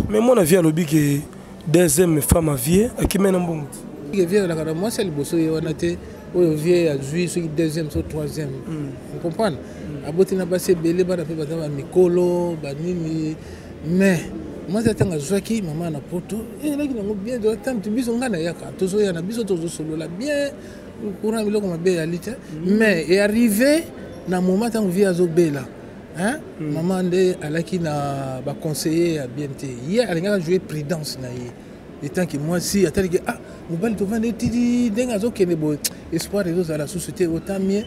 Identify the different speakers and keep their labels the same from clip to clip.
Speaker 1: Mais mon avis à l'objet que deuxième femme à vie qui mène un bon.
Speaker 2: Moi c'est le bosso on a été au vieux à juillet sur deuxième sur troisième. Vous comprenez? À bout n'a pas belé ba fait ba mikolo ba nini mais moi c'est un joaki maman na poto et là qui n'a bien de temps tu biso ngana yaka tozo ya na biso tozo solo la bien courant biloko mabe alite mais est arrivé na moment tant via zobela hein maman ndé alaki na ba conseiller à BNT hier elle a joué prudence na ye et tant que moi si attendez que ah mobile to vendre tidi denga zo kene bo espoir de à la société autant mieux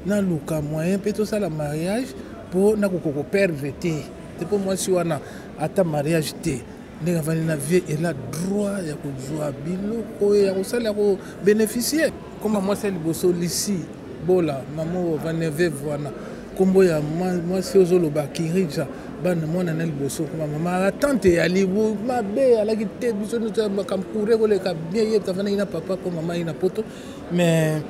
Speaker 2: na luka moyen peut tout ça la mariage pour na ko perdre té c'est pour moi si wana ata mariage té ndenge vani na vie et la droit ya ko joa biloko ya ko sala ko bénéficier comme moi c'est le bosso ici bola maman va neve voilà kombo ya moi si ozolo ba kirija bana mwana na liboso kuma mama tante ya libu mabe ala ki te biso no ta kamkure ko le ka bien yé tafana ina papa ko mama ina poto mais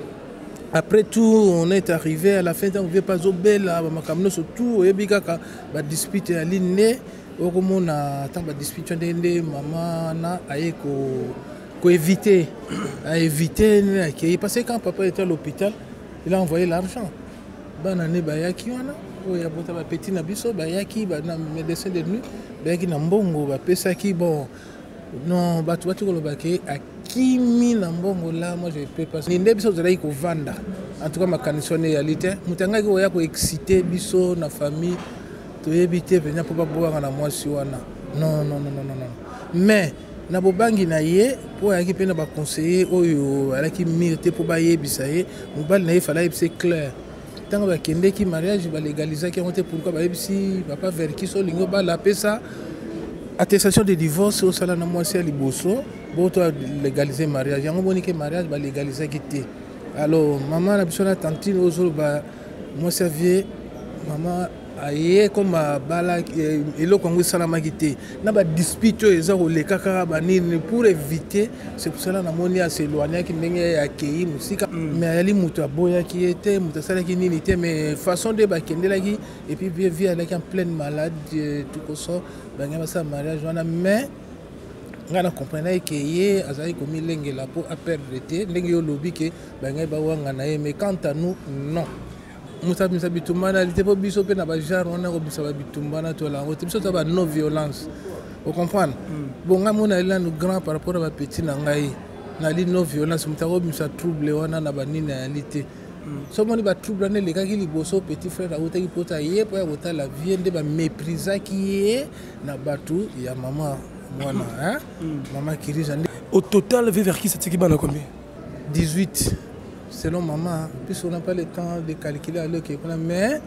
Speaker 2: après tout on est arrivé à la fin on veut pas obela ba makamno surtout et bikaka ba dispute ya liné okomona tant ba dispute ndende mama na ayeko ko éviter à éviter parce que quand papa était à l'hôpital il a envoyé l'argent bana ne bayaki wana oya bota ba petit na biso bayaki ba na médecin de nuit bayaki na mbongo ba pesaki bon non batu ko lobaki akimi na mbongo là moi je peux pas ni biso zalaki ko vanda en tout cas ma condition ya lité mutanga ko ya ko exciter biso na famille to éviter venir pour pas boire na mwasi wana non mais na bobangi na ye po yaki pe na ba conseiller oyo alaki mirte po ba yebisa ye mobali na ye fala c'est clair tant que kende ki mariage ba légaliser qui ont été pourquoi ba yebisi papa vers qui so lingo ba la pesa attestation de divorce au sala na mwasi liboso bo to légaliser mariage yango boni ke mariage ba légaliser qui té alors maman na biso na tantine ozolo ba mwasi vie maman aye comme bala eloko ngo salama kité na ba dispute eza ko lekaka ba nini pour éviter c'est pour cela na moni a s'éloigner ki ndenge ya kei musika mais ali muto aboya ki était muto sala ki nini était mais façon de ba kendela ki et puis vie avec en pleine malade tout comme ça ba ngaba sa mariage wana mais ngana comprendre que ye azali komi lenge la pour a perdre té ndenge yo lobi ke ba ngaba wanga na ye mais quant à nous non Moussa Bitumbana, il était pas biso pe na ba genre on a Moussa Bitumbana to la route biso ta ba non violence. Vous comprenez? Bon nga mona ila no grand par rapport à ba petit na ngai. Na li non violence mutako Moussa trouble wana na ba nini naalité. So moni ba trouble na le kaki liboso petit frère a otaki pota ye po ya bota la vie de ba méprisa qui est na batu ya maman mwana hein? Maman Kirija.
Speaker 1: Au total vers qui cette équipe a combien?
Speaker 2: 18. Selon maman, puisqu'on n'a pas le temps de calculer à l'heure qu'il y a, mais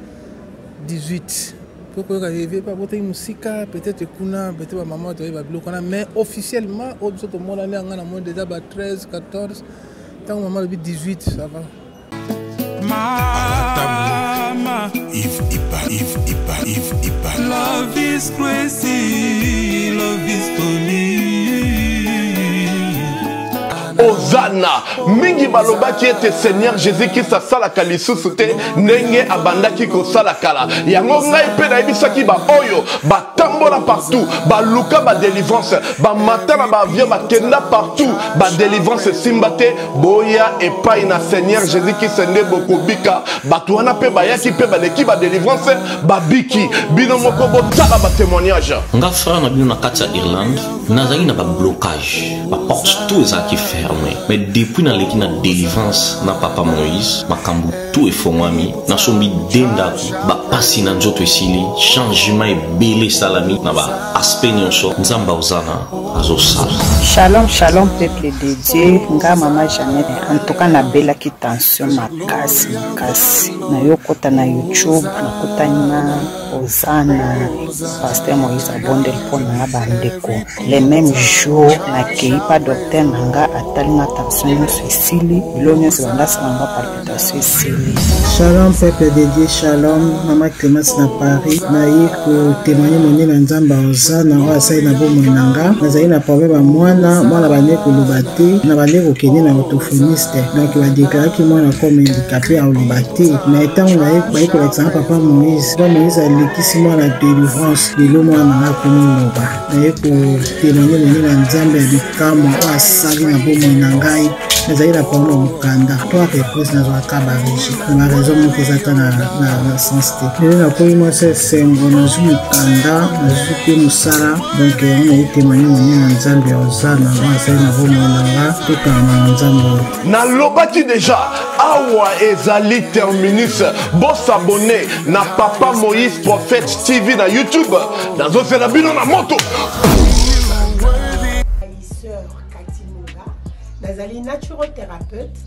Speaker 2: 18. Pourquoi arriver pas voter une musique, peut-être peut-être maman tu vas bloquer, mais officiellement, au bout de mon année, on a moins déjà 13, 14, tant maman le 18, ça va.
Speaker 3: Mama, Yves Ipa. Love is crazy, love is funny.
Speaker 4: Ozana mingi baloba qui était Seigneur Jésus qui sa sala kalisusu te nenge abanda ki ko sala kala yango ngai pe na ibisaki ba oyo ba tambola partout ba luka ba délivrance ba matana ba via ba kenda partout ba délivrance simbate boya et pas na Seigneur Jésus qui sende beaucoup bika ba tuana pe ba yaki pe ba leki ba délivrance ba biki bino moko bo tala ba témoignage
Speaker 5: nga frère na bino na kati ya Irlande nazali na ba blocage ba porte tout ça qui fermé mais depuis na leki na délivrance na papa Moïse makambu tout est fongwami na sombi denda ba pasi na nzoto esili changement et belé salami na ba aspect nyonso nzamba uzana azosala.
Speaker 6: Shalom peuple de Dieu nga mama Jeannette en tout cas na bela ki tension makasi na yokota na YouTube na kotana Ozana pasteur Moïse abondel pona bandeko les mêmes jours na keipa docteur nanga atalinga tension sisili bilonyo sebanda sanga palpitation sisili.
Speaker 7: Shalom peuple de Dieu, shalom mama Clémence na Paris na yiko témoigner moni na nzamba Ozana wa sai na bomo nanga nazali na problème à mwana bane ko lobate na bane ko kene na orthophoniste donc va déclarer que mwana comme handicapé à lobate na etango na yiko ba ko l'exemple papa Moïse elekisi mwana délivrance lelo mwana nanga komoloba naye kotémoigne moni na nzambe ya bikamwa oyo asali na bomoi na ngai nazali na parole mokanda to reprise nazwaka barégi na raison moko eza ta na sens te lelo nakomi mwasi esengo nazwi mokanda nazwi mpe mosala donc yango naye témoigne moni na nzambe ya ozana oyo asali na bomoi na nga tokanga na nzambe oyo
Speaker 4: nalobaki deja awa ezali terminus bosabone na Papa Moïse Prophète TV na YouTube nazozela bino na moto
Speaker 8: nazali naturothérapeute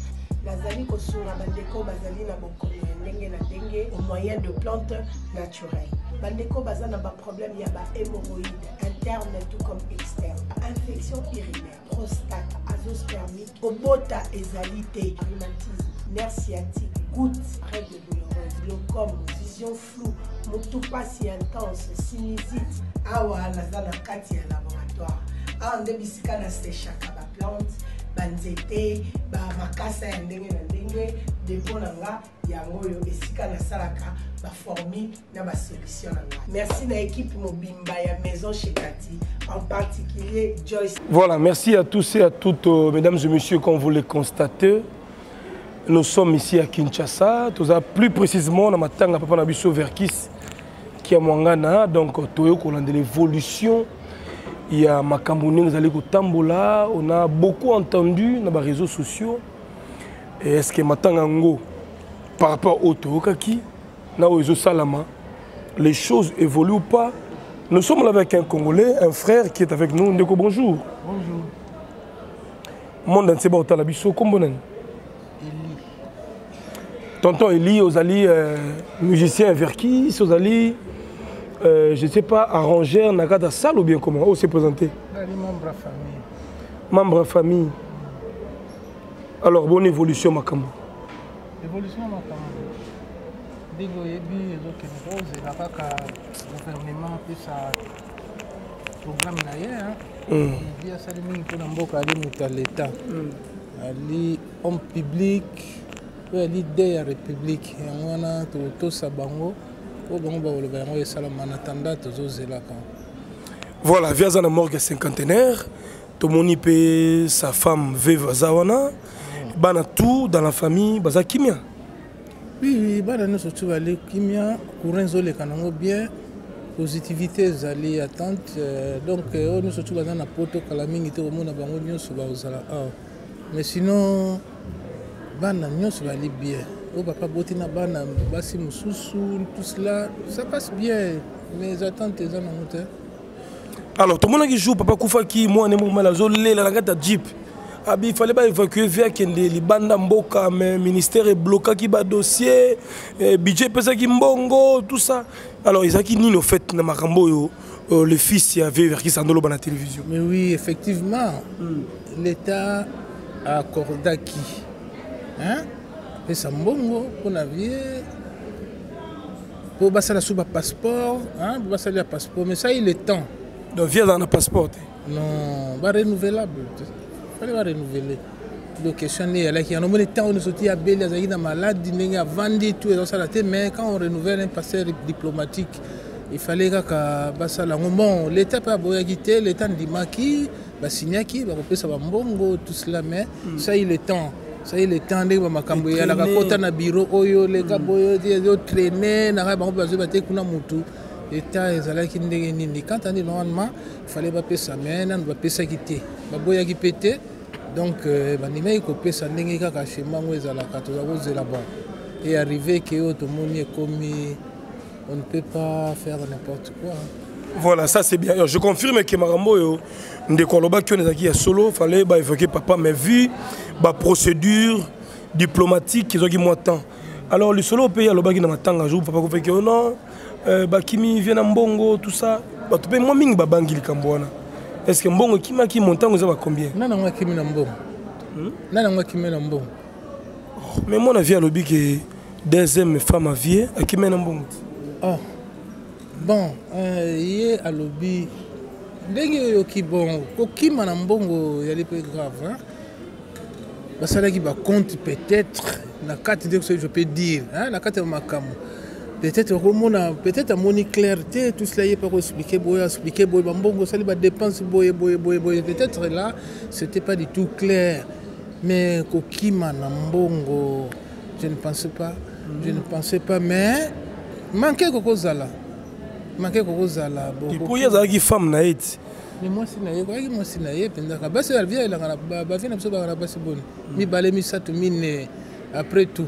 Speaker 8: nazali kosunga bandeko bazali na bokono ya ndenge na ndenge au moyen de plantes naturelles bandeko baza na problème ya hémorroïde interne tout comme externe infection urinaire prostate azoospermique obota ezali te rhumatisme nerf sciatique goutte règle douloureuse glaucome vision floue motu pasi intense sinusite awa naza na kati ya laboratoire awa nde bisika na sechaka baplante banzete bamakasa ya ndenge na ndenge depo na nga yango oyo esika nasalaka baformi na basolution na nga merci na équipe mobimba ya maison chez Kati en particulier Joyce.
Speaker 1: Voilà, merci à tous et à toutes mesdames et messieurs, comme vous le constatez nous sommes ici à Kinshasa, plus précisément dans Matanga Papa Nabiso Verkis qui est Mwangana, donc toyo kolande l'évolution. Il y a Makambouni, nous allons au Tambola, on a beaucoup entendu dans les réseaux sociaux. Est-ce que Matangango, par rapport au Tookaki, Salama, les choses évoluent ou pas? Nous sommes là avec un Congolais, un frère qui est avec nous. Ndeko, bonjour.
Speaker 2: Bonjour.
Speaker 1: Mon dans bon talabiso kombonen. Eli. Tonton Eli, Ozali, musicien Verkis, Ozali. Je ne sais pas, arrangeur, Nagada salle ou bien comment? On s'est présenté.
Speaker 2: Membre à famille.
Speaker 1: Membre à famille. Alors, bonne évolution, Makambo.
Speaker 2: Évolution, Makambo. Digo yebi, les rose, la vaca, gouvernement, puis ça programme d'ailleurs. Il y a ça, les pour l'emboc, aller à l'État. Ali, homme public, ali de la République. Et on a tout ça, bango.
Speaker 1: Voilà, via la morgue cinquantenaire, Tomoni pe sa femme Veva Zawana, bana tout dans la famille, baza kimia.
Speaker 2: Oui, bana nous surtout aller kimia, courant zole kanango bien, positivité zali attente, donc nous surtout dans la poto kalamingi te au monde bango nyonso ba ozala. Mais sinon bana nyonso bali bien. Oh papa botina bana basi mususu tout cela ça passe bien mais attentes les en monter.
Speaker 1: Alors tout le monde qui joue papa Koufaki moi ne moi la zone la gata jeep abi il fallait pas évacuer vers kende li banda mboka mais ministère est bloqué qui ba dossier budget pesa ki mbongo tout ça. Alors ils a qui ni au fait na makambo yo le fils y avait vers qui s'andolo dans la télévision.
Speaker 2: Mais oui effectivement l'état a accordé qui hein et ça mbongo pour navire pour passer la sous passeport hein pour passer le passeport mais ça il est temps
Speaker 1: donc vient dans le passeport
Speaker 2: non pas renouvelable fallait pas renouveler donc question est là qui a nommé temps on sorti à Belle azaki na malade ninga a vendu tout et ça la tête mais quand on renouvelle un passeport diplomatique il fallait que basa la bon l'état pas boya quitter l'état ndimaki ba signaki ba kopesa ba mbongo tout cela mais ça il est temps. Ça y est, le temps de makambo ya la kota na bureau oyo les kaboyo de traîner na ba bazo baté kuna mutu état ezala ki ndenge nini quand on dit normalement il fallait pas pesa mais on va pesa quitter ba boya ki pété donc ba nima ko pesa ndenge kaka chema ngo ezala ka to za là-bas et arrivé que tout le monde est commis on ne peut pas faire n'importe quoi.
Speaker 1: Voilà, ça c'est bien. Je confirme que Marambo ndekoloba ki on ezaki ya solo fallait ba évoquer papa mais vu ba procédure diplomatique qui ont moins de temps. Alors le solo pays alobaki na matanga jour papa ko fait que non ba kimi vient na mbongo tout ça ba to pe moi mingi ba bangi likambwana. Est-ce que mbongo kima ki montant vous avez combien?
Speaker 2: Nana ngwa kimi na mbongo. Nana ngwa kimi na mbongo.
Speaker 1: Mais moi na vie alobi que deuxième femme à vie à kimi na mbongo.
Speaker 2: Ah. Bon, yé alobi ndenge yo ki bon ko kima na mbongo yali peu grave hein. Parce que qui va compte peut-être la carte de ce que je peux dire hein la carte de Makamu peut-être à mon clarté, tout cela y est pas expliqué, Bambongo, ça les dépenses, peut-être là, c'était pas du tout clair. Mais Kokima Nambongo, je ne pensais pas, mais manquait Koko Zala.
Speaker 1: Et pour y avoir des femmes naïtes.
Speaker 2: Mais moi, c'est naïf, parce que vie, elle a après tout.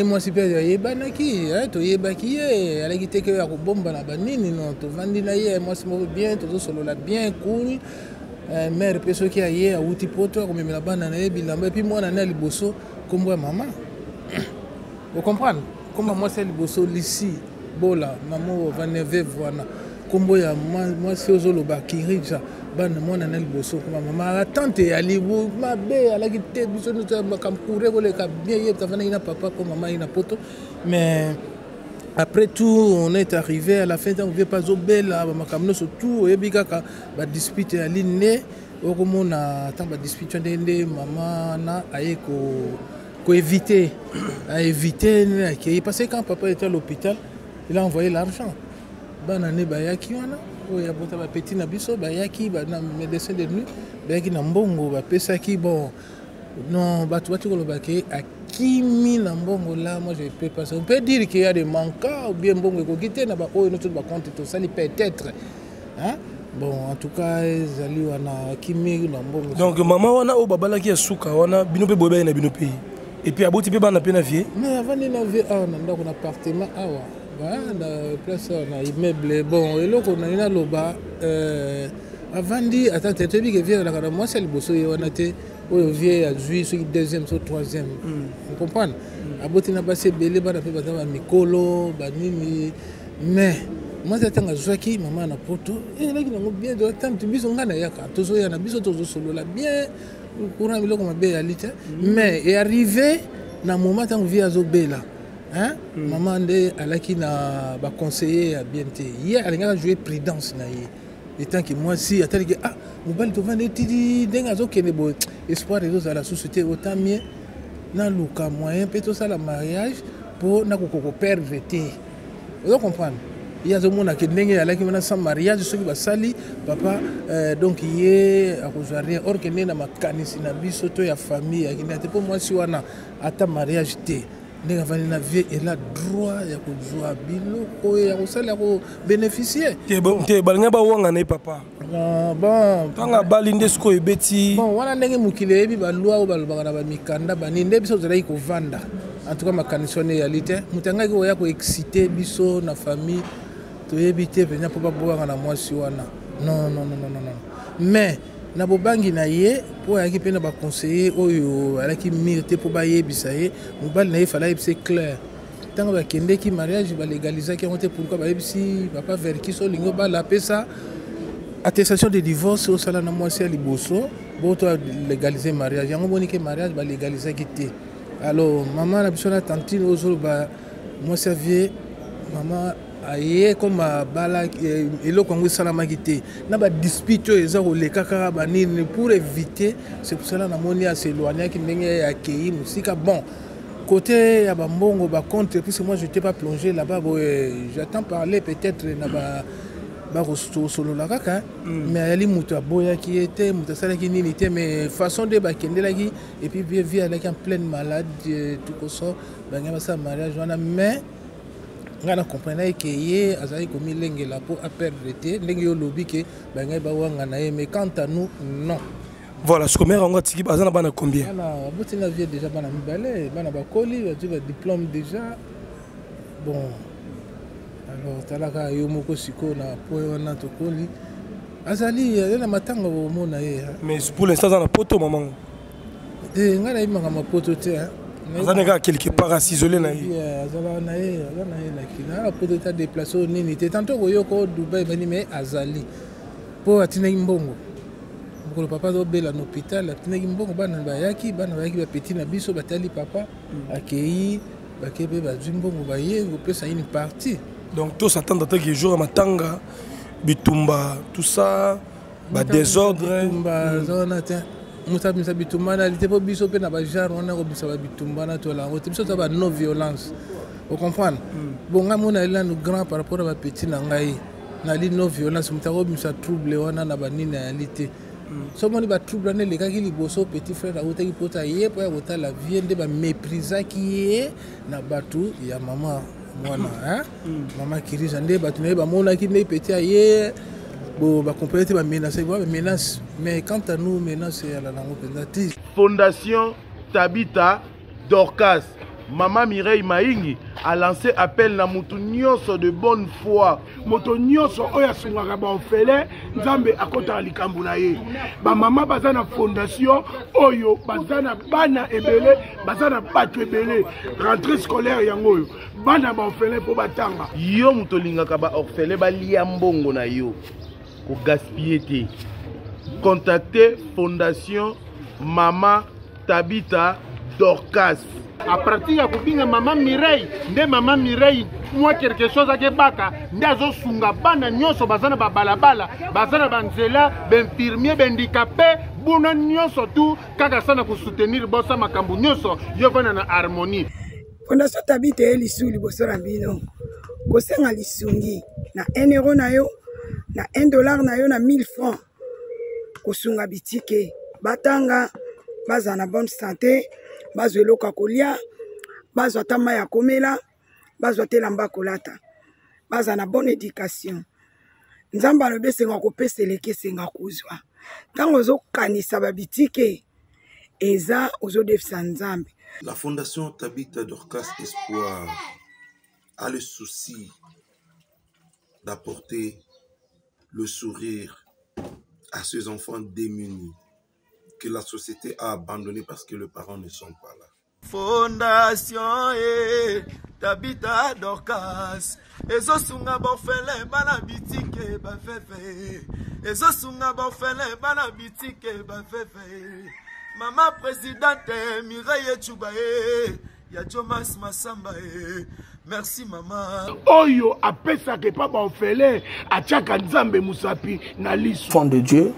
Speaker 2: Moi, si je banaki, to yebaki, elle a quitté que la bombe na banini, non, to vandinaye, moi, c'est bien, to solo la bien cool. Mère, personne qui a yé, à Outipoto, comme la banane, et puis moi, on a les bosso, comme moi, maman. Vous comprenez? Comme moi, c'est les bosso, ici, bola, maman, vaneve, voilà. Comme moi, c'est aux oloba qui riche. Ban moi na nel bosso comme maman tante ali ma be ala ki te biso no ta kam courir ko le ka bien yé ta fana ina papa comme maman ina poto mais après tout on est arrivé à la fin on veut pas zo bela ba makamno surtout et bikaka ba dispute ali ne o comme na tant ba dispute ndende maman na aye ko éviter qui parce que quand papa était à l'hôpital il a envoyé l'argent banane ba yaki wana il y a des petits nabiso, il y a des médecins de nuit, il y a des mbongo, il bon. Non, tu vois, tu as à qui mis mbongo là, moi je peux pas. On peut dire qu'il y a des manquants ou bien mbongo qui quittent, n'a pas notre compte tout ça, peut-être. Hein? Bon, en tout cas, ils allaient à qui mis mbongo. Donc,
Speaker 1: maman, on a au babala qui est souka, on a binope bobe na binope. Et puis, à bout, tu peux pas na peine vie.
Speaker 2: Mais avant de naver, on a un appartement, la place on a immeuble bon et là on a une loba avant dit attends tu dis que vient là moi c'est le bosso on a été au vieux à juillet sur deuxième sur troisième vous comprenez aboti na passé belé ba na pe ba mikolo ba nini mais moi j'attends Joaki maman na poto et là qui n'a bien de temps tu biso ngana yaka tozo ya na biso tozo solo là bien courant biloko mabe ya lite mais est arrivé na moment tant via zo bela. Hein? Maman alaki na ba conseiller à BNT. Hier elle a joué prudence na yé. Et tant que moi si attends que ah mobile to vendre tidi denga zo kene bo espoir de à la société autant mieux na luka moyen peut ça la mariage pour na ko perdre té. Vous comprenez? Il y a des gens qui ont sans mariage, ceux qui ont sali, papa, donc il y a rien. Or, il y a des gens qui ont famille, pour moi, si on a un mariage, il y a le droit de jouer à Bilo, il y a le bénéficier.
Speaker 1: Tu es bon, papa.
Speaker 2: Bon,
Speaker 1: quand on a l'indesko et bêtis.
Speaker 2: Bon, on a des gens qui ont loi ou mikanda, des gens qui ont vendu. En tout cas, ma condition est réalité. Mutanga qui a excité biso na famille. Tu éviter venir pour pas boire na moi si wana. Non. Mais na bobangi na ye pour yaki pena ba conseiller oyo alaki mirte pour ba yebisa ye. Mobal na ye fallait c'est clair. Tant ba kende ki mariage ba légaliser qui ont été pourquoi ba yebisi papa vers qui so lingo ba la pesa attestation de divorce au sala na moi si liboso bo to légaliser mariage. Yango boni ke mariage ba légaliser qui té. Alors maman la biso na tantine ozolo ba moi servier maman aye comme bala eloko ngo salama kité na ba dispute eza ko lekaka ba nini pour éviter c'est pour cela na moni a s'éloigner qui ndenge accueillir musika bon côté ya ba mbongo ba contre puisque moi je n'étais pas plongé là-bas j'attends parler peut-être na ba solo la kaka mais ali muto boya qui était muto sala qui nini était mais façon de ba kendela qui et puis via avec en pleine malade tout ça ba ngaba sa mariage wana mais ngana comprendre que yé azali komi lenge la pour perdre té ndenge yo lobi que ba ngai ba wanga na mais quant à nous non.
Speaker 1: Voilà, ce que mère on tiki bazana bana combien?
Speaker 2: Ana botina vie déjà bana mibale bana ba koli tu vas diplôme déjà bon. Alors talaka yo moko siko na po wana to koli azali na matanga bo mona ye.
Speaker 1: Mais pour l'instant dans la poto maman.
Speaker 2: Ngana imanga mapoto té hein.
Speaker 1: Azaneka quelque part à s'isoler na
Speaker 2: ye. Azala na ye la kina la poto ta déplacer au nini té tantôt yo ko Dubaï bani mais azali po atina mbongo. Le papa doit aller à l'hôpital, il y a un petit nabiso, papa accueilli, une partie.
Speaker 1: Donc tout s'attend à que jour à matanga, bitumba, tout ça, désordre.
Speaker 2: musa misa bitumbana lité po biso pe na ba genre on a ko bisa ba bitumbana to la route biso ça ba non violence vous comprenez bon nga mona ila no grand par rapport à ba petit na ngai na li non violence muta ko bisa trouble wana na ba nini na lité so moni ba trouble na le ka ki liboso petit frère a ota ki pota ye po ya ota la vie de ba méprisa ki na batu ya mama mwana hein mama kirisa nde batu na ba mona ki ne petit ye bon ba compléter ba menace mais quant à nous menace à la langue pendative
Speaker 9: Fondation Tabita Dorcas Maman Mireille Maingi a lancé appel na mutu nyonso de bonne foi moto nyonso oya sungaka ba ofele nzambe akota likambu na ye ba mama bazana fondation oyo bazana bana ebele bazana batu ebele rentrée scolaire yango oyo bana ba ofele po batanga yo muto lingaka ba ofele ba lia mbongo na yo ko gaspiller te contacter Fondation Mama Tabita Dorcas.
Speaker 10: À partir de kubinga Maman Mireille, nde Maman Mireille, moi quelque chose à Kebaka, ndazo sunga bana nyonso bazana ba balabala, bazana banzela, benfirmier, handicapé, buna nyonso tout, kaka sana ko soutenir bossa makambu nyonso, yo vana na harmonie.
Speaker 11: Fondation Tabita elisu liboso rambino. Kosenga lisungi na 1 euro na yo, na $1 na yo na 1000 francs. Kosunga bitike, batanga, bazana bonne santé. Bazwe loka kolia, bazwa tama ya komela, bazwa telamba kolata, bazwa na bonne éducation. Nzamba lobe senga kopese leke senga kuzwa. Tango zo kanisa babitike, eza ozo defisa nzambe.
Speaker 12: La Fondation Tabita Dorcas Espoir a le souci d'apporter le sourire à ces enfants démunis que la société a abandonné parce que les parents ne sont pas là.
Speaker 13: Fondation Tabita Dorcas ezo sunga bofele bana bitike ba fefe ezo sunga bofele bana bitike ba fefe Mama présidente Mireille Chubae ya Jomas Masamba merci maman
Speaker 9: oyo apesa ke pa ba ofele achaka nzambe musapi na lisu
Speaker 14: fond de Dieu.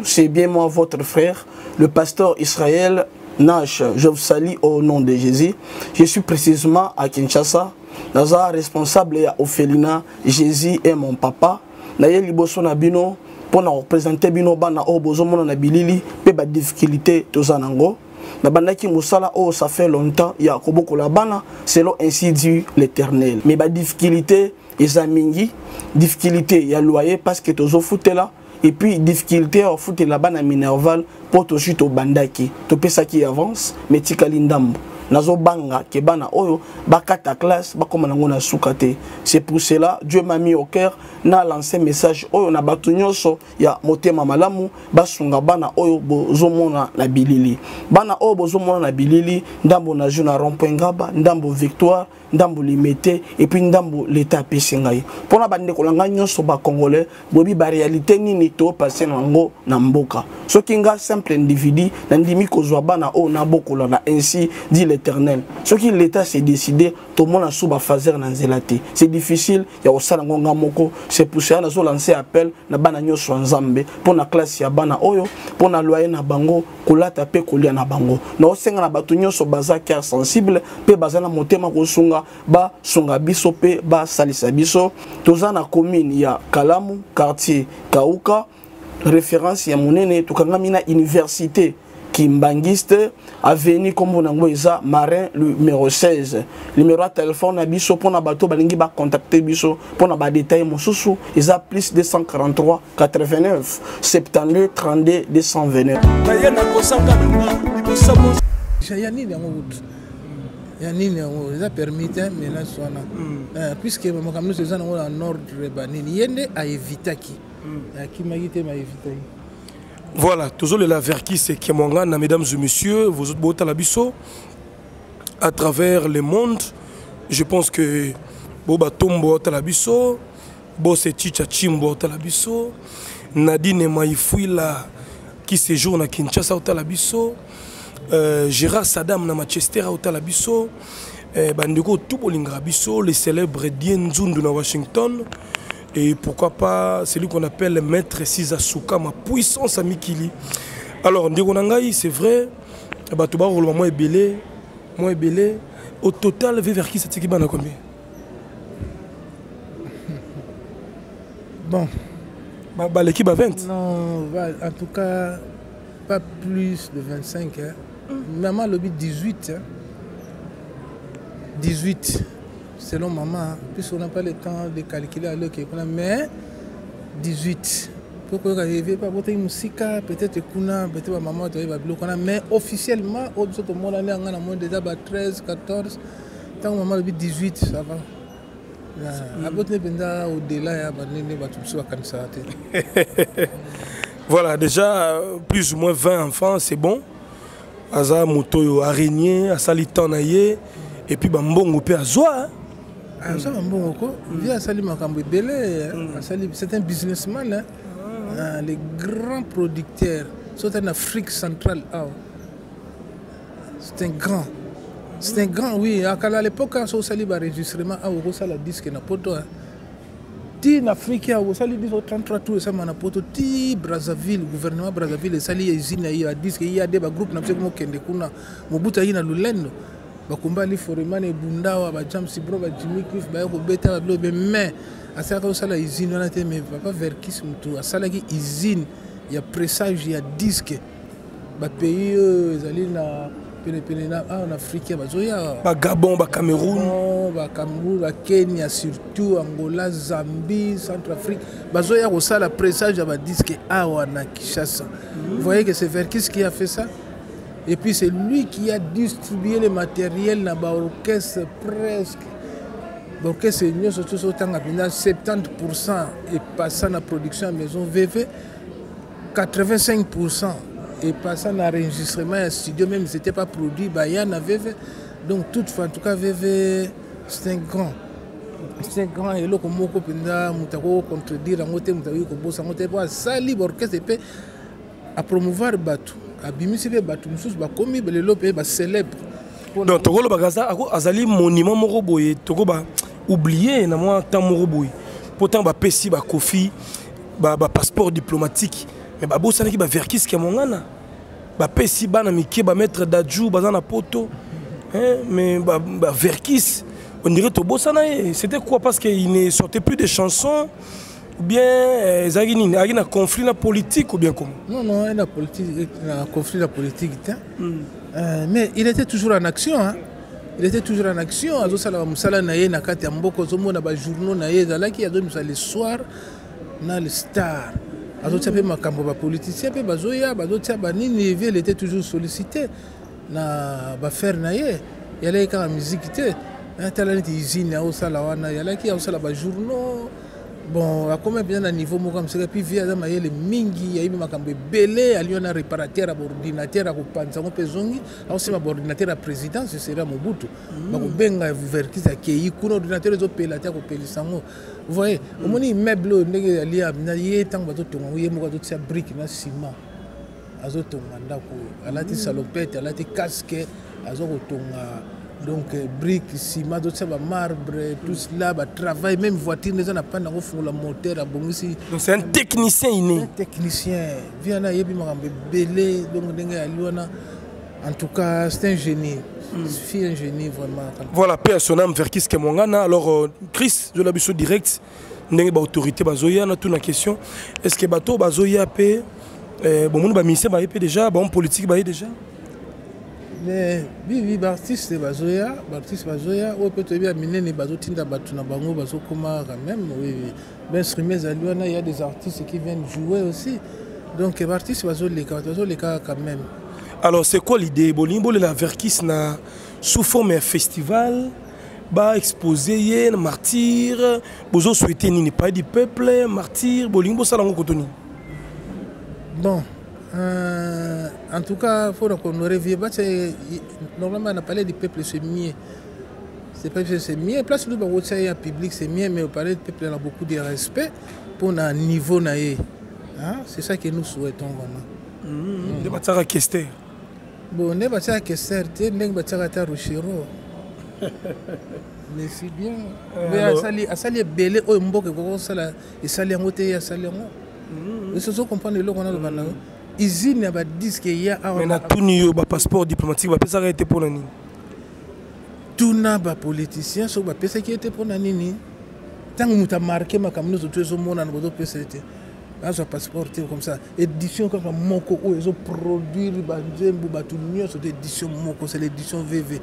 Speaker 14: C'est bien moi, votre frère, le pasteur Israël Nash. Je vous salue au nom de Jésus. Je suis précisément à Kinshasa. Naza responsable à Ophelina. Jésus est mon papa. Naye liboso na bino pour représenter bino bana o bozo mona na bilili pe ba difficulté tozanango. Na bandaki musala oh ça fait longtemps ya koboko la bana selon ainsi dit l'Éternel. Mais ba difficulté ezamingi difficulté ya loyer parce que tozo foutela et puis difficulté au foot là-bas na minerval pour to chute au bandaki to pesa qui avance mais tikali ndambo nazo banga ke bana oyo bakata classe bakoma nango na sukate. C'est pour cela Dieu m'a mis au cœur na lancé message oyo na batu nyonso ya motema malamu basunga bana oyo bozomona na bilili bana oyo bozomona na bilili ndambo na juna rond-point ngaba ndambo victoire ndambo limité et puis ndambo l'état pesingai pona bande kolanga nyonso ba congolais bobi ba réalité nini to passer nango na mboka soki nga simple individu na ndimi kozwa bana o na bokola na ainsi dit l'Éternel soki l'état s'est décidé to mona suba fazer na nzelate c'est difficile ya osala ngonga moko c'est pour ça nazo lancer appel na bana nyonso nzambe pona classe ya bana oyo pona loyer na bango kolata pe kolia na bango na osenga na batu nyonso baza cœur sensible pe bazana motema kosunga ba sunga biso pe ba salisa biso toza na commune ya Kalamu quartier Kauka référence ya monene tukangami na université Kimbangiste avenue comme nango eza Marin numéro 16 numéro de téléphone na biso pona bato balingi ba contacter biso pona ba détail mosusu eza plus 243 89 72 32 229
Speaker 2: bayena kosanga libosa yani yango yani yango eza permis mais sona puisque makambo nous eza nango en ordre banini yende a évitaki akimagite ma évitaki.
Speaker 1: Voilà, toujours le Verkis c'est qui est mesdames et messieurs, vous autres beaux talabiso à travers le monde. Je pense que Boba Tombo talabiso, Bosse Chicha Chimbo talabiso, Nadine Maïfouila qui séjourne à Kinshasa au talabiso, Gérard Saddam na Manchester au talabiso, Bandeko Tubolinga biso, les célèbres Dien Zundu na Washington. Et pourquoi pas celui qu'on appelle le maître Sizasuka, ma puissance à Mikili. Alors, Ndegonangaï, c'est vrai, Batoba Rolma, moi et belé. Au total, vers qui c'est qui a combien?
Speaker 2: Bon.
Speaker 1: L'équipe a 20?
Speaker 2: Non, en tout cas, pas plus de 25. Hein. Maman, le but 18. Hein. 18, selon maman, puisqu'on n'a pas le temps de calculer à l'heure qu'il y a, mais 18. Pourquoi arriver pas voter musique, peut-être qu'on peut-être maman doit y mais officiellement, au tout le monde est en moins déjà 13, 14. Tant que maman le 18, ça va.
Speaker 1: Voilà, déjà plus ou moins 20 enfants, c'est bon. Aza moto araignée, asali tanaye et puis bambongo pe azwa.
Speaker 2: Ah ça bambongo ko, via asali makambo belé, asali c'est un businessman hein. Les grands producteurs, surtout en Afrique centrale, c'est un grand. C'est un grand, oui. À l'époque, quand on s'est enregistrement, on s'est disque na poto. Ti en Afrique, on s'est dit 33 tours, ça m'a poto. Ti Brazzaville, gouvernement Brazzaville, ça y est, il y a disque, il y a des groupes, n'a pas comment kende kuna. Mobuta yina lulendo. Bakumba li foreman e bundawa, ba James Bro, ba Jimmy Cliff, ba yoko beta, ba blobe. Mais à ça quand on s'est la usine, on a été mais papa Verkis mutu. À ça la usine, il y a pressage, il y a disque. Ba pays, ils allaient na en Afrique,
Speaker 1: Gabon, Cameroun,
Speaker 2: Kenya, surtout Angola, Zambie, Centrafrique. Bazoya aussi la pressage à disque Awana Kinshasa. Vous voyez que c'est Verkis qui a fait ça. Et puis c'est lui qui a distribué le matériel dans l'orchestre presque. L'orchestre est surtout 70% est passé en production à maison VV, 85%. Et passant à l'enregistrement à studio, même si ce n'était pas produit, il y en avait. Donc, toutefois, en tout cas, VV, c'est un grand. C'est un grand. Et là, comme on peut contredire, on peut salir l'orchestre et à promouvoir le bateau. À bimisi le bateau, nous sommes commis, le lopé est célèbre.
Speaker 1: Donc, Togo, Azali, monument Moroboye, Togo, oublié, na moi, tant Moroboye. Pourtant, Pessi, Kofi, passeport diplomatique. Mais babo ça n'est pas Verkis qui est mon gana. Pessi bana miki ba mettre d'adjou bazana poto. Mais Verkis on dirait to bossana. C'était quoi parce qu'il ne sortait plus de chansons ou bien Zagini a un conflit la politique ou bien comment?
Speaker 2: Non, il y a un conflit la politique. Mais il était toujours en action. Hein. Il était toujours en action. Azo sala musala na ye na kati ya mboko zomo na ba journaux na ye zalaki azo musala le soir na le star. Les politiciens, il était toujours sollicité. Il y a la musique, il y a la usine, il y a la journaux. Bon, à combien bien à niveau, puis via les mingi, il y a eu des belé, il y a un réparateur à ordinateur à Panzango Pezongi, aussi un ordinateur à présidence, ce serait Mobutu. Benga Verkis à Kei, un ordinateur aux pélateurs au Pélisango. Vous voyez, au moins, il meuble, il y a des temps, il y a des briques, il y a des ciment. Il y a des salopettes, il y a des casques, il y a des donc briques, ciment, marbre, tout cela, travail, même voiture, les gens n'ont pas de moteur à bon ici.
Speaker 1: Donc c'est un technicien inné.
Speaker 2: Un technicien. Viens là, il y a belé, donc en tout cas, c'est un génie. C'est un génie vraiment.
Speaker 1: Voilà, paix à son âme, Verkis Kemongana. Alors, Chris, je l'ai vu direct. N'est pas autorité Bazoya, on a toute la question. Est-ce que bateau Bazoya paie bon, on va ministère déjà, bon politique déjà.
Speaker 2: Mais oui, artiste Bazoya, on peut te dire miner les bateaux tinda batuna bango bazo comment quand même oui. Ben streamers à Luana, il y a des artistes qui viennent jouer aussi. Donc artiste Bazo les cas quand même.
Speaker 1: Alors c'est quoi l'idée? Bolimbo la Verkis na sous forme festival, ba exposé martyr, bozo souhaiter ni pas du peuple, martyr, Bolimbo ça lango kotoni.
Speaker 2: Bon. En tout cas, il faut qu'on revient. Normalement, on a parlé du peuple, c'est mieux. C'est mieux. Place où on a public, c'est mieux, mais on parle du peuple, on a beaucoup de respect pour un niveau. C'est ça que nous souhaitons vraiment.
Speaker 1: De Batara Kester.
Speaker 2: Bon, ne Batara Kester, ne Batara Tarushiro. Merci bien. Mais asali ebele oyo mboka ekokosala esali yango te asali yango. Esozo comprendre eloko wana lobana. Usine ya badisque ya awa.
Speaker 1: Mais na tuni yo ba passeport diplomatique bapesaka ete mpona nini?
Speaker 2: Tuna bapoliticien soki bapesaki ete mpona nini? Ntango moto amarke makambo nyonso to ezomona na bozopesa ete azwa passeport te comme ça. Édition kaka moko oyo ezoproduire banzembo bato nyonso te édition moko, c'est l'édition VV.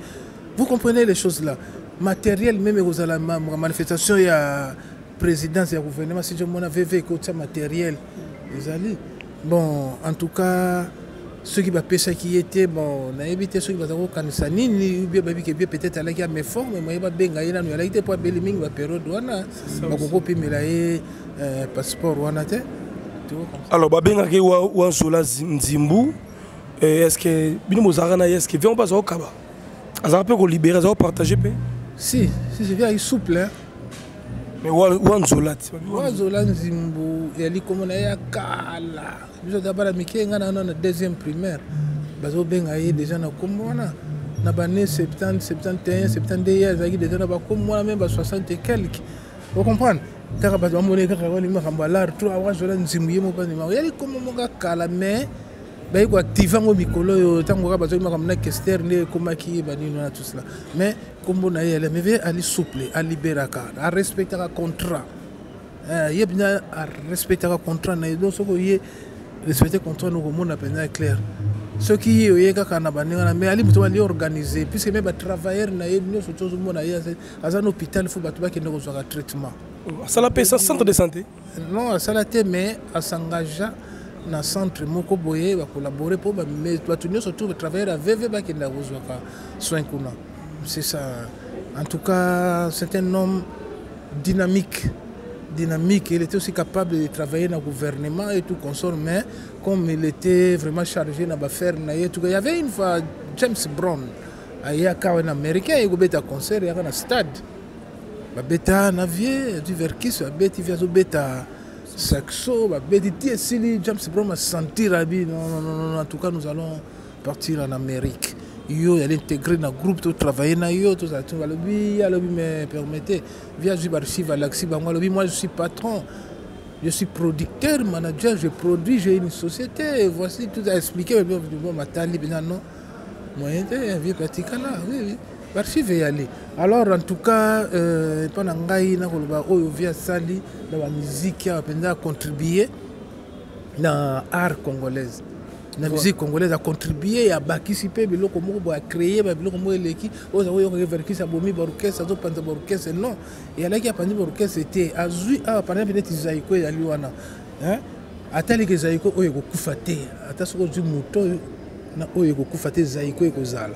Speaker 2: Vous comprenez les choses là. Matériel même aux la manifestation il y a présidence et gouvernement si je m'en VV que matériel les alliés. Bon en tout cas ceux qui va pêcher qui était bon on a évité ceux qui va avoir kanisa nini bien peut-être à la mais fort mais moi benga ina no été pour beliming ba période wana bakoko pimela passeport wana te.
Speaker 1: Alors ba benga ke wa zola nzimbu est-ce que bino mozarana est-ce que vient pas au kaba azara peut libérer ça partager pe
Speaker 2: si je viens il souple hein.
Speaker 1: Mais wanzola
Speaker 2: nzimbu yali komona ya kala biso dabala mikenga na deuxième primaire bazo benga ye déjà na komona na bané 70 71 72 years aki déjà na ba komona même ba 60 et quelques vous comprenez kaka bazo amone kaka wali makamba lar tout awazola nzimbu ye mo pas ni yali komona kala mais bah il faut activer mon micro tant qu'on a besoin de me externe comme qui banino tout cela mais comme on a elle mais aller souple à libérer à respecter le contrat il y a bien à respecter le contrat na donc ce que respecter contrat nous comme on a bien clair ce qui est quand na banina mais ali muto ali organiser puisque même travailleurs na nous surtout tout le monde à un hôpital il faut battre qui ne reçoit traitement
Speaker 1: ça la paie ça centre de santé
Speaker 2: non ça la té mais à s'engager na centre moko boye va collaborer pour mais bato nyonso surtout travailler avec VV ba kenda kozwaka soin kuna c'est ça en tout cas c'est un homme dynamique il était aussi capable de travailler dans le gouvernement et tout consort mais comme il était vraiment chargé dans l'affaire il y avait une fois James Brown il y a un américain il y a un concert il y a un stade babeta na vie du verkis babeti via beta saxo babeti sili James Brown a senti rabi non en tout cas nous allons partir en Amérique il allait intégrer dans groupe tout travailler na yo tout ça tout le me permettez via archive Alaxi bango moi je suis patron je suis producteur manager je produis j'ai une société voici tout à expliquer bon matali non moyen de vie pratique là oui archive y aller alors en tout cas pendant ngai na koloba oyo via sali dans la musique a pendant contribuer dans art congolaise la musique congolaise a contribué à participer biloko moko a créer biloko moko eleki oza oyo verkis abomi orchestre azo panza orchestre non et alaki apandi orchestre c'était azui a pendant peut-être zaiko ya liwana hein atali ke zaiko oyo kokufa te ata soko du moto na oyo kokufa te zaiko ekozala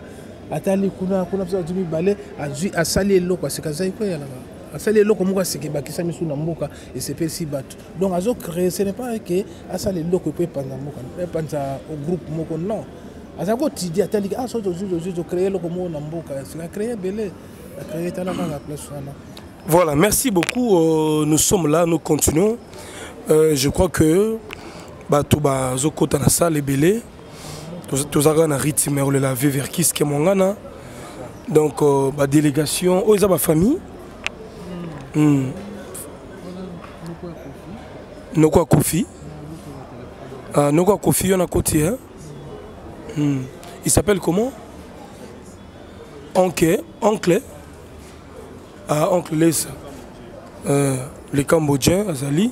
Speaker 2: atali kuna pesa du mibale azui asali eloko asika zaiko ya laba asali eloko moko asiki bakisa misu na mboka et c'est pas si bateau donc azo créer ce n'est pas que asali eloko peut pendant mboka pensa au groupe moko non azako tidi atali ah so zo créer eloko moko na mboka c'est créer belé créer tala ka place wana.
Speaker 1: Voilà, merci beaucoup. Nous sommes là, nous continuons. Je crois que Batouba Zokota na salle est belé. Tous avons un rythme mais on l'a vu vers qui ce que mon gana. Donc la délégation, oh ils ont ma famille. Noko Kofi. Ah Noko Kofi on a côté hein. Il s'appelle comment? Oncle. Ah oncle Lessa. Les Cambodgiens Azali.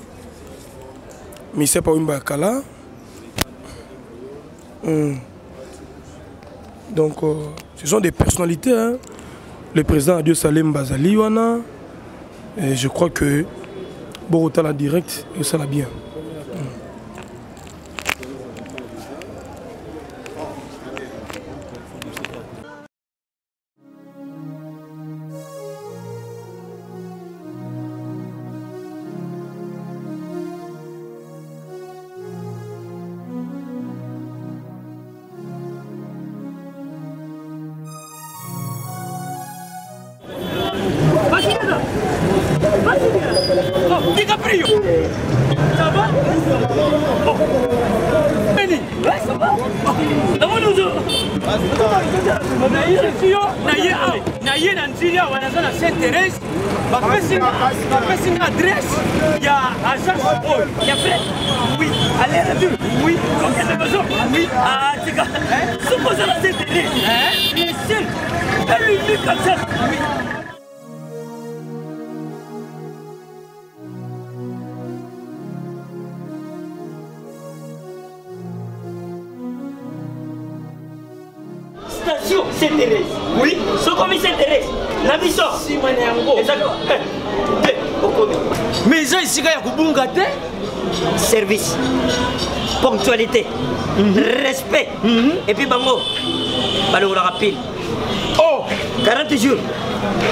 Speaker 1: Mais c'est pas une bakala. Donc ce sont des personnalités hein. Le président Adieu Salem Bazali wana. Et je crois que Borota la direct et ça l'a bien.
Speaker 15: DiCaprio. Ça va? Oh. Benny. Ouais, ça va. naye na nzili awa naza na Sainte Thérèse bapesi nga adresse ya agence oyo ya fait oui allez la vue oui okende besoin oui tika sokoza na Sainte Thérèse bien sûr elle lui comme ça oui. Station Sainte-Thérèse. Oui. Ce qu'on Sainte-Thérèse. La mission. Si moi exactement. Mais ça ici il y a kubunga te. Service. Ponctualité. Respect. Et puis bango. Balo la rapide. Oh, 40 jours.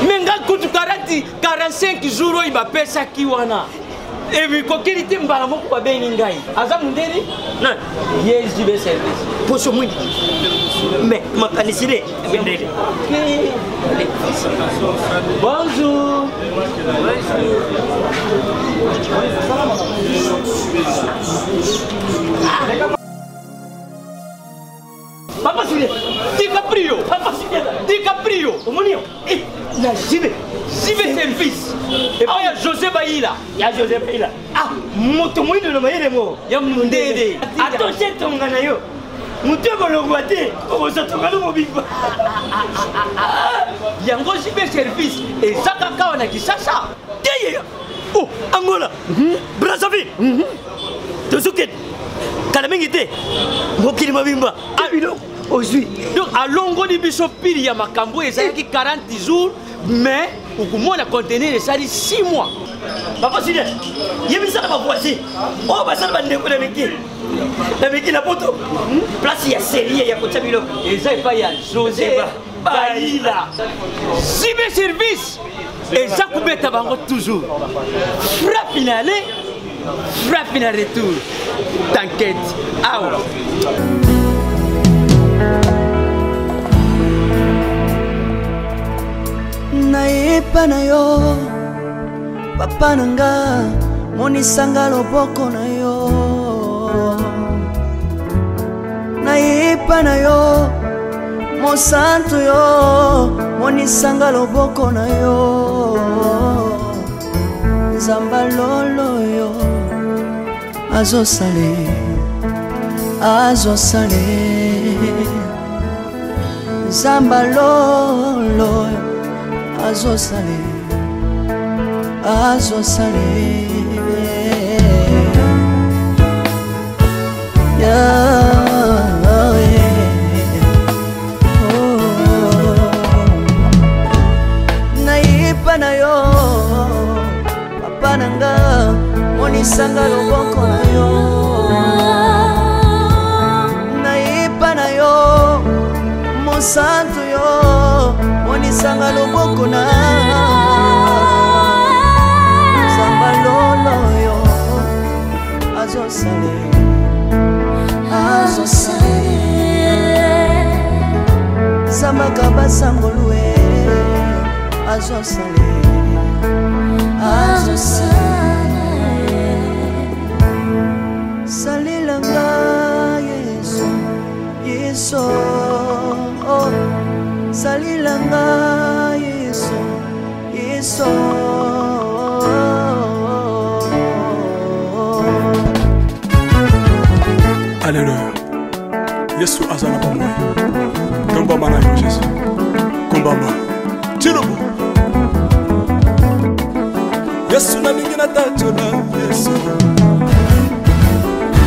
Speaker 15: Mais ngal kutu 45 jours il va pesa kiwana. Et puis kokilité mbala moko ba bengi ngai. Aza mundeni? Non. Yes, du service. Pour ce monde. Mais ma canicile bonjour. Papa Julien, DiCaprio, Papa Julien, DiCaprio, Omonio, et la JB service. Et puis il y a José Baïla. Il y a José Baïla. Ah, moto moi de le maïle mo. Il y a Mundede. Attention ton ganayo. Mutu bolongwate, on se trouve dans mon bimba. Yango jibe service et sakaka on a qui sacha. Oh, Angola. Brazzaville. Tosuket. Kalamengite. Mokili mabimba. Ah, aujourd'hui. Donc à longo di biso pili ya makambo ezaki 40 jours mais on a contenu les 6 mois. Papa Julien, il y a mis ça dans ma voici. Oh, bah ça va me décoller avec qui? Avec qui la photo? Place, il y a série, il y a côté Milo. Et ça, il y a José Baïla. Si mes services, et ça, vous mettez avant toujours. Frappe finale, frappe finale retour. T'inquiète. Ah ouais.
Speaker 16: Naepa na yo papa nanga monisanga loboko na yo naepa na yo mosantu yo monisanga loboko na yo nzamba lolo yo azosale nzamba lolo azosale nayipa na yo papa nanga monisanga loboko na yo nayipa na yo mosantu yo monisanga loboko na zamba lolo yo azosale zamba kabasangolwe azosale salilanga yeso salilanga yeso
Speaker 1: Alléluia. Yesu azana pa moi. Komba mana yo Jésus. Komba ma. Tirobo. Yesu na mingi na tatona Yesu.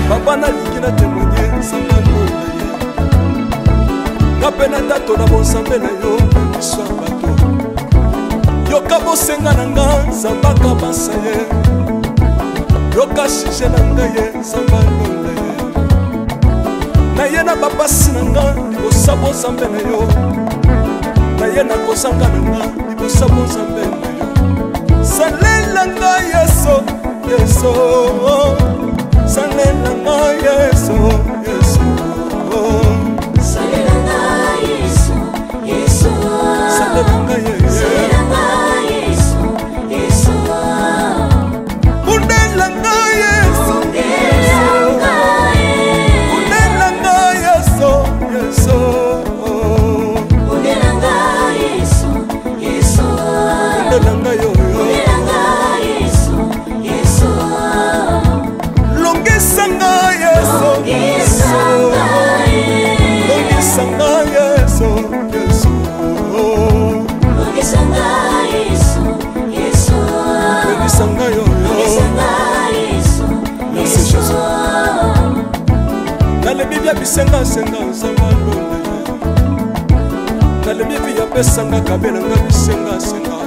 Speaker 1: Papa na lingi na témoigner sangalo na ye. Na pena tatona bonsambe na yo so bato. Yoka bosenga na nga zambaka basaye. Yoka shije na nga ye sangalo na ye. Na ye na bapasi na nga libosabo zambe na yo. Na ye na kozanga na nga libosabo zambe na yo. Salela nga yeso yeso. Salela nga yeso yeso. Salela nga yeso yeso. Salela nga yeso yeso. Undela nga yeso. Undela
Speaker 13: ya bisenga senga nzamba londa nalembi vi ya pesanga kabela nga bisenga senga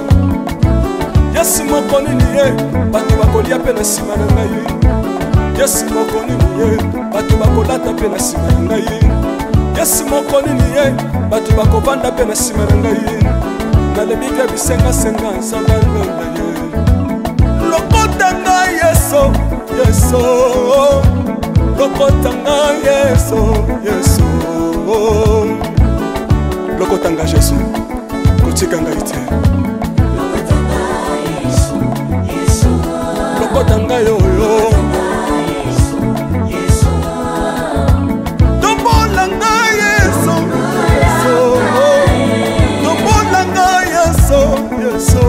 Speaker 13: yesi moko nini ye bato bakolia pe na nsima na ngai yesi moko nini ye bato bakolata pe na nsima na ngai yesi moko nini ye bato bakovanda pe na nsima na ngai nalembi vi ya bisenga senga nzamba londa ye lokota ngai yeso yeso lokota ngai yeso yeso lokota ngai Jésus kotika ngai te lokota ngai oyo tombola ngai yeso tombola ngai yeso yeso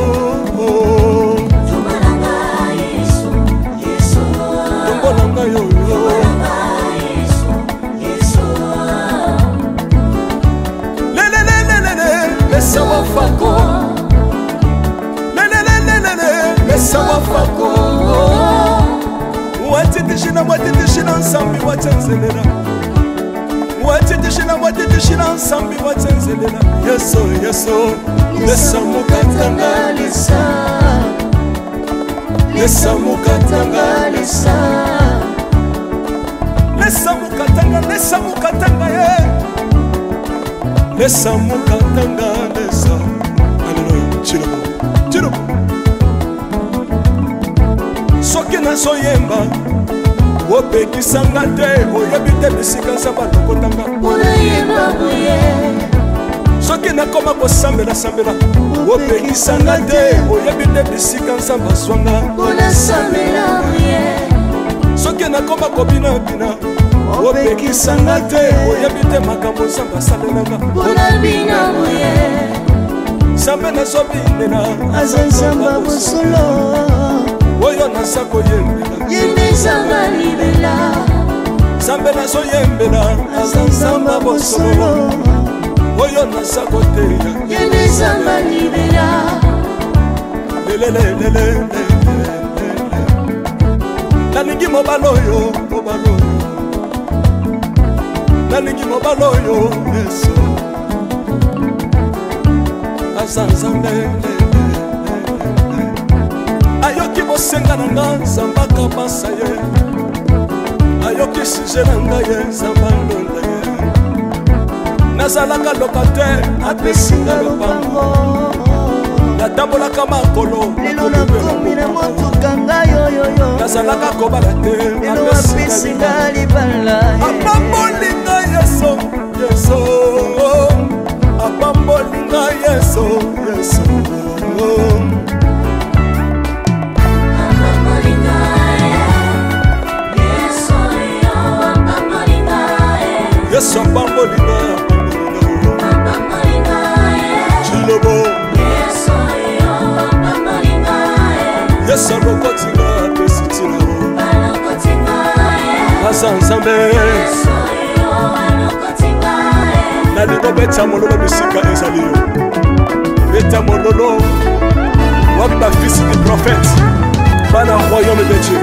Speaker 13: tombola ngai oyo Mesa wafako Mesa wafako Watitishina nsambi watenzelela Watitishina nsambi watenzelela Yeso yeso Mesa mukatanga lisa Mesa mukatanga lisa Mesa mukatanga ye Lesa mukatanga lesa Alléluia Chilobo Chilobo Soki na soyemba Opekisanga te Oyebi te bisika nzamba lokotanga Unayemba buye Soki na koma kosambela sambela Opekisanga te Oyebi te bisika nzamba zwanga Unasambela buye Soki na koma kobina bina opekisanga te oyebi te makambo nzambe asalelanga mpona bina moye nzambe nazobinela aza nzamba bosolo oyo naza koyembela yende nzamba libela nzambe nazoyembela aza nzamba bosolo oyo naza koteya yende nzamba libela lelelelelele nalingi mobala oyo nalingi mobala oyo yesu aza nzambe ayoki bosenga na nga nzamba kabasa ye ayoki suje na ngai ye nzamba ndonda ye nazalaka lokatere apesinga lopango natambolaka makolo lelo nakomi na motuka ngai oyoyo nazalaka kobala te apesinga libala apambolinga yeso yeso apambolinga yeso yeso yesu apambolinga chilobo yesu alokotinga apesitina aza nzambe nalingo beta mololo bisika ezali yo beta mololo wapi bafisi du prophète bana royaume de Dieu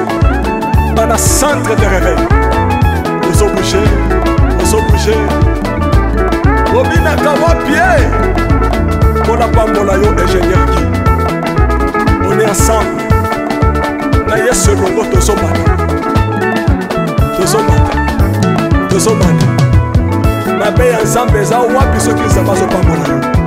Speaker 13: bana centre de réveil ozobouge obinaka wapie mpona pambola yo ingénieur Guy on est ensemble na yesu elongo tozomata mabe ya nzambe eza wapi soki nzambe azopambola yo